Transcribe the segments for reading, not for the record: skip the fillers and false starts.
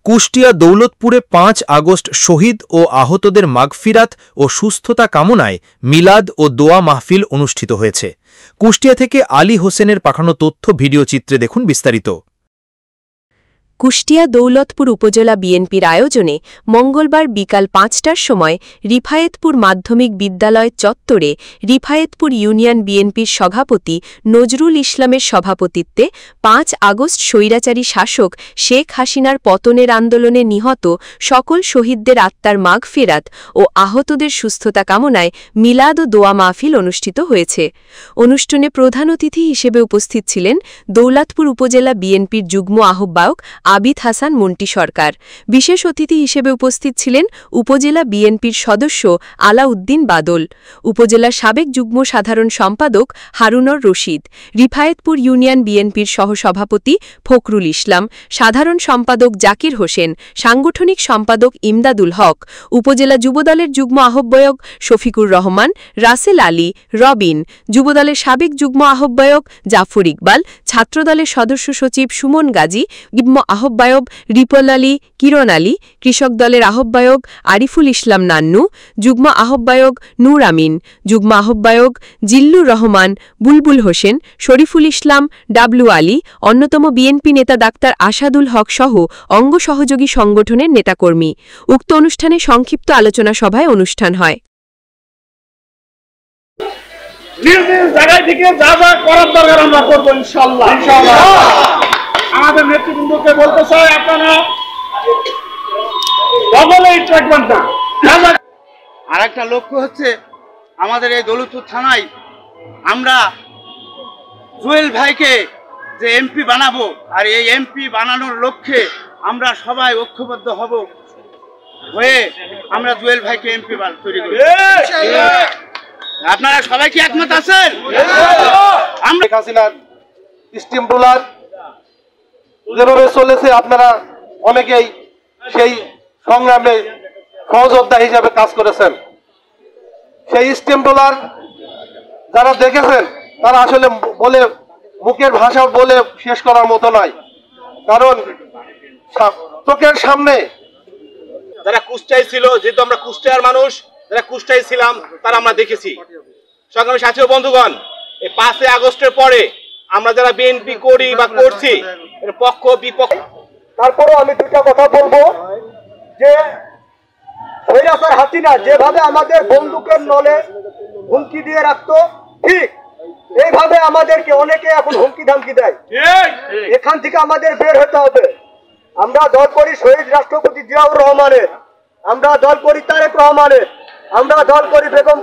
Kushtia দৌলতপুরে ৫ August শহীদ ও আহতদের মাগফিরাত ও সুস্থতা কামনায় মিলাদ ও দোয়া মাহফিল অনুষ্ঠিত হয়েছে। কুষ্টিয়া থেকে আলী হোসেনের পাঠানো তথ্য ভিডিও চিত্রে দেখুন বিস্তারিত। কুষ্টিয়া দৌলতপুর উপজেলা বিএনপির আয়োজনে মঙ্গলবার বিকাল ৫টার সময় রিফায়েতপুর মাধ্যমিক বিদ্যালয় চত্বরে রিফায়েতপুর ইউনিয়ন বিএনপির সভাপতি নজরুল ইসলামের সভাপতিত্বে ৫ আগস্ট স্বৈরাচারী শাসক শেখ হাসিনার পতনের আন্দোলনে নিহত সকল শহীদদের আত্মার মাগফিরাত ও আহতদের সুস্থতা কামনায় মিলাদ ও দোয়া মাহফিল অনুষ্ঠিত হয়েছে। অনুষ্ঠানে প্রধান অতিথি হিসেবে উপস্থিত ছিলেন দৌলতপুর উপজেলা বিএনপির যুগ্ম আহ্বায়ক আবিদ হাসান মন্টি সরকার। বিশেষ অতিথি হিসেবে উপস্থিত ছিলেন উপজেলা বিএনপির সদস্য আলাউদ্দিন বাদল, উপজেলা সাবেক যুগ্ম সাধারণ সম্পাদক হারুনর রশিদ, রিফায়েতপুর ইউনিয়ন বিএনপির সহসভাপতি ফখরুল ইসলাম, সাধারণ সম্পাদক জাকির হোসেন, সাংগঠনিক সম্পাদক ইমদাদুল হক, উপজেলা যুবদলের যুগ্ম আহ্বায়ক শফিকুর রহমান, রাসেল আলী, রবিন, যুবদলের সাবেক যুগ্ম আহ্বায়ক জাফর ইকবাল, ছাত্রদলের সদস্য সচিব সুমন গাজী, যুগ্ম আহ্বায়ক রিপল আলী, কিরণ আলী, কৃষক দলের আহ্বায়ক আরিফুল ইসলাম নান্নু, যুগ্ম আহ্বায়ক নূর আমিন, যুগ্ম আহ্বায়ক জিল্লুর রহমান, বুলবুল হোসেন, শরীফুল ইসলাম, ডাবলু আলী, অন্যতম বিএনপি নেতা ডাক্তার আসাদুল হক সহ অঙ্গ সহযোগী সংগঠনের নেতাকর্মী। উক্ত অনুষ্ঠানে সংক্ষিপ্ত আলোচনা সভায় অনুষ্ঠান হয়। জায়গায় থেকে যা যা করার দরকার আমরা করবো ইনশাআল্লাহ। আমাদের নেতৃবৃন্দকে বলতে চাই, আপনারা আর একটা লক্ষ্য হচ্ছে আমাদের এই দৌলতপুর থানায় আমরা জুয়েল ভাইকে যে এমপি বানাবো, আর এই এমপি বানানোর লক্ষ্যে আমরা সবাই ঐক্যবদ্ধ হয়ে আমরা জুয়েল ভাইকে এমপি তৈরি করব। আপনারা সবাই কি একমত আছেন? আমরা হাসিনার স্টিম রোলার যেভাবে চলেছে, আপনারা অনেকেই সেই সংগ্রামে সহযোদ্ধা হিসাবে কাজ করেছেন। সেই স্টিম রোলার যারা দেখেছেন তারা আসলে বলে মুখের ভাষা বলে শেষ করার মতো নয়, কারণ চোখের সামনে যারা কুষ্টিয়ায় ছিল, যেহেতু আমরা কুষ্টিয়ার মানুষ, যারা কুষ্টিয়ায় ছিলাম তারা আমরা দেখেছি। সংগ্রামী সাথী ও বন্ধুগণ, এই ৫ আগস্টের পরে আমরা যারা বিএনপি করি বা করছি, এর পক্ষ বিপক্ষ, তারপরও আমি দুইটা কথা বলবো যে স্বৈরাচার হাসিনা যেভাবে আমাদের বন্দুকের নলে হুমকি দিয়ে রাখতো, ঠিক এইভাবে আমাদেরকে অনেকে এখন হুমকি ধামকি দেয়। এখান থেকে আমাদের বের হতে হবে। আমরা দল করি শহীদ রাষ্ট্রপতি জিয়াউর রহমানের, আমরা দল করি তারেক রহমানের, আমরা দল করি বেগম।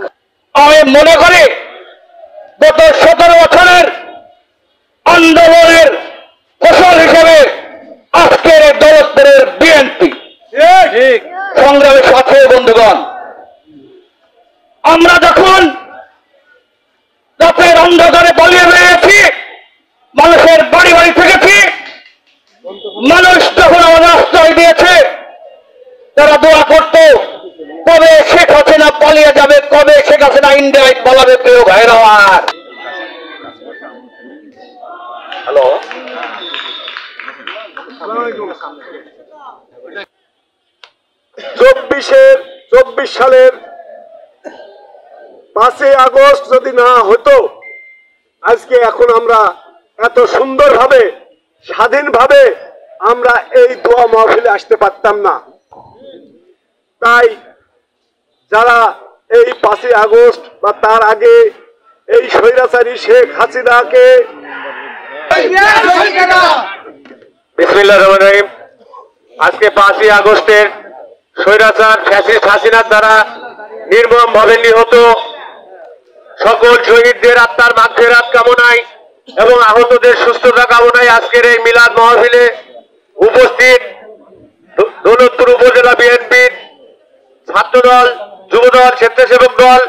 আমি মনে করি গত ১৭ বছরের আন্দোলনের ফসল হিসেবে আজকের দৌলতপুরের বিএনপি সংগ্রামের সাথে বন্ধুগণ, আমরা যখন রাতের অন্ধকারে পালিয়ে বেরিয়েছি, মানুষের বাড়ি বাড়ি থেকেছি, মানুষ যখন আমাদের আশ্রয় দিয়েছে, তারা দোয়া করতো কবে শেখ হাসিনা পালিয়ে যাবে, কবে শেখ হাসিনা ইন্ডিয়ায় পালাবে। প্রিয় ভাইরা আমার, হ্যালো, ২৪ সালের ৫ আগস্ট যদি না হতো, আজকে এখন আমরা এত সুন্দরভাবে স্বাধীনভাবে আমরা এই দোয়া মাহফিলে আসতে পারতাম না। তাই যারা এই ৫ আগস্ট বা তার আগে এই স্বৈরাচারী শেখ হাসিনাকে, বিসমিল্লাহির রহমানির রহিম, আজকে ৫ আগস্টের স্বৈরাচার ফ্যাসিস্ট হাসিনার দ্বারা নির্মমভাবে নিহত সকল শহীদদের আত্মার মাগফিরাত কামনায় এবং আহতদের সুস্থতা কামনায় আজকের এই মিলাদ মাহফিলে উপস্থিত দৌলতপুর উপজেলা বিএনপির ছাত্রদল, যুবদল, স্বেচ্ছাসেবক দল,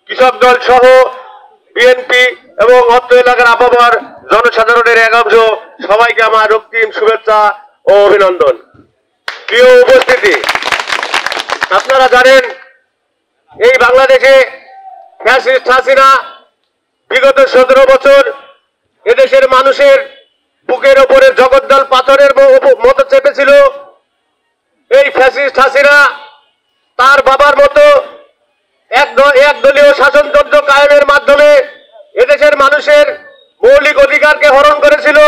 কৃষক দল সহ বিএনপি এবং অত্র এলাকার আপামর জনসাধারণের এক অংশ, সবাইকে আমার রক্তিম শুভেচ্ছা ও অভিনন্দন। প্রিয় উপস্থিতি, আপনারা জানেন এই বাংলাদেশে ফ্যাসিস্ট হাসিনা বিগত ১৭ বছর এদেশের মানুষের বুকের ওপরে জগদ্দল পাথরের মতো চেপেছিল ফ্যাসিস্ট হাসিনা তার বাবার মতো একদলীয় শাসনতন্ত্র কায়েমের মাধ্যমে এদেশের মানুষের মৌলিক অধিকারকে হরণ করেছিল,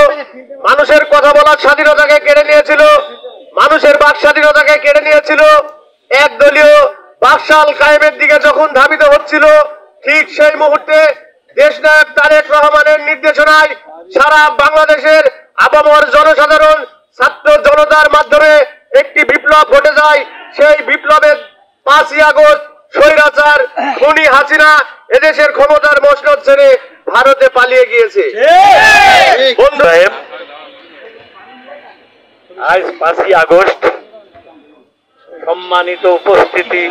মানুষের কথা বলার স্বাধীনতাকে কেড়ে নিয়েছিল, মানুষের বাক স্বাধীনতাকে কেড়ে নিয়েছিল। একদলীয় বাকশাল কায়েমের দিকে যখন ধাবিত হচ্ছিল, ঠিক সেই মুহূর্তে দেশনায়ক তারেক রহমানের নির্দেশনায় সারা বাংলাদেশের আপামর জনসাধারণ ছাত্র জনতার মাধ্যমে একটি বিপ্লব ঘটে যায়। সেই বিপ্লবের 5ই আগস্ট স্বৈরাচার খুনি হাসিনা এদেশের ক্ষমতার মসনদ ছেড়ে ভারতে পালিয়ে গিয়েছে। বন্ধু সাহেব, আজ 5ই আগস্ট সম্মানিত উপস্থিতি,